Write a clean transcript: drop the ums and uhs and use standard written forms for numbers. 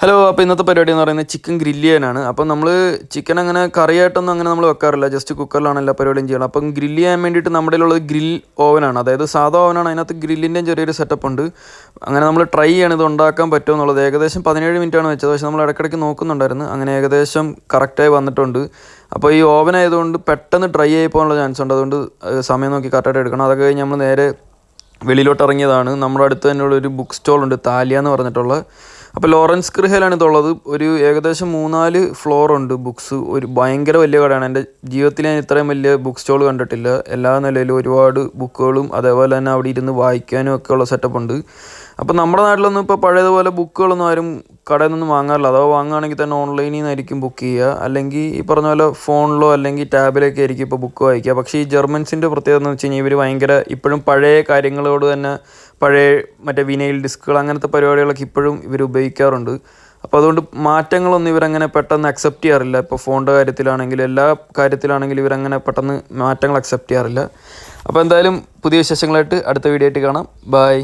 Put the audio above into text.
Hello, അപ്പോൾ ഇന്നത്തെ പരിപാടി എന്ന് പറയുന്നത് ചിക്കൻ ഗ്രില്ല് ചെയ്യാനാണ്. അപ്പം നമ്മൾ ചിക്കൻ അങ്ങനെ കറിയായിട്ടൊന്നും അങ്ങനെ നമ്മൾ വെക്കാറില്ല, ജസ്റ്റ് കുക്കറിലാണ് എല്ലാ പരിപാടിയും ചെയ്യണം. അപ്പം ഗ്രില്ല് ചെയ്യാൻ വേണ്ടിയിട്ട് നമ്മുടെ കയ്യിലുള്ളത് ഗ്രിൽ ഓവനാണ്, അതായത് സാധാ ഓവനാണ്. അതിനകത്ത് ഗ്രില്ലിൻ്റെയും ചെറിയൊരു സെറ്റപ്പ് ഉണ്ട്. അങ്ങനെ നമ്മൾ ട്രൈ ചെയ്യണം ഇത് ഉണ്ടാക്കാൻ പറ്റുമോ എന്നുള്ളത്. ഏകദേശം 17 മിനിറ്റാണ് വെച്ചത്, പക്ഷേ നമ്മൾ ഇടയ്ക്കിടയ്ക്ക് നോക്കുന്നുണ്ടായിരുന്നു. അങ്ങനെ ഏകദേശം കറക്റ്റായി വന്നിട്ടുണ്ട്. അപ്പോൾ ഈ ഓവൻ ആയതുകൊണ്ട് പെട്ടെന്ന് ഡ്രൈ ആയി പോകാനുള്ള ചാൻസ് ഉണ്ട്, അതുകൊണ്ട് സമയം നോക്കി കറക്റ്റായിട്ട് എടുക്കണം. അതൊക്കെ കഴിഞ്ഞ് നമ്മൾ നേരെ വെളിയിലോട്ട് ഇറങ്ങിയതാണ്. നമ്മുടെ അടുത്ത് തന്നെയുള്ള ഒരു ബുക്ക് സ്റ്റോൾ ഉണ്ട്, താലിയ എന്ന് പറഞ്ഞിട്ടുള്ള. അപ്പോൾ ലോറൻസ് ക്രിഹയിലാണ് ഇതുള്ളത്. ഒരു ഏകദേശം 3-4 ഫ്ലോർ ഉണ്ട് ബുക്സ്. ഒരു ഭയങ്കര വലിയ കടയാണ്. എൻ്റെ ജീവിതത്തിൽ ഞാൻ ഇത്രയും വലിയ ബുക്ക് സ്റ്റോൾ കണ്ടിട്ടില്ല. എല്ലാ നിലയിലും ഒരുപാട് ബുക്കുകളും അതേപോലെ തന്നെ അവിടെ ഇരുന്ന് വായിക്കാനും ഒക്കെ ഉള്ള സെറ്റപ്പ് ഉണ്ട്. അപ്പോൾ നമ്മുടെ നാട്ടിലൊന്നും ഇപ്പോൾ പഴയതുപോലെ ബുക്കുകളൊന്നും ആരും കടയിൽ നിന്നും വാങ്ങാറില്ല. അഥവാ വാങ്ങുകയാണെങ്കിൽ തന്നെ ഓൺലൈനിൽ നിന്നായിരിക്കും ബുക്ക് ചെയ്യുക, അല്ലെങ്കിൽ ഈ പറഞ്ഞ പോലെ ഫോണിലോ അല്ലെങ്കിൽ ടാബിലൊക്കെ ആയിരിക്കും ഇപ്പോൾ ബുക്ക് വായിക്കുക. പക്ഷേ ഈ ജർമ്മൻസിൻ്റെ പ്രത്യേകത എന്ന് വെച്ച് കഴിഞ്ഞാൽ ഇവർ ഭയങ്കര ഇപ്പോഴും പഴയ കാര്യങ്ങളോട് തന്നെ പഴയ മറ്റേ വിനൈൽ ഡിസ്കുകൾ അങ്ങനത്തെ പരിപാടികളൊക്കെ ഇപ്പോഴും ഇവർ ഉപയോഗിക്കാറുണ്ട്. അപ്പോൾ അതുകൊണ്ട് മാറ്റങ്ങളൊന്നും ഇവരങ്ങനെ പെട്ടെന്ന് അക്സെപ്റ്റ് ചെയ്യാറില്ല. ഇപ്പോൾ ഫോണിൻ്റെ കാര്യത്തിലാണെങ്കിലും എല്ലാ കാര്യത്തിലാണെങ്കിലും ഇവരങ്ങനെ പെട്ടെന്ന് മാറ്റങ്ങൾ അക്സെപ്റ്റ് ചെയ്യാറില്ല. അപ്പോൾ എന്തായാലും പുതിയ വിശേഷങ്ങളായിട്ട് അടുത്ത വീഡിയോ ആയിട്ട് കാണാം. ബൈ.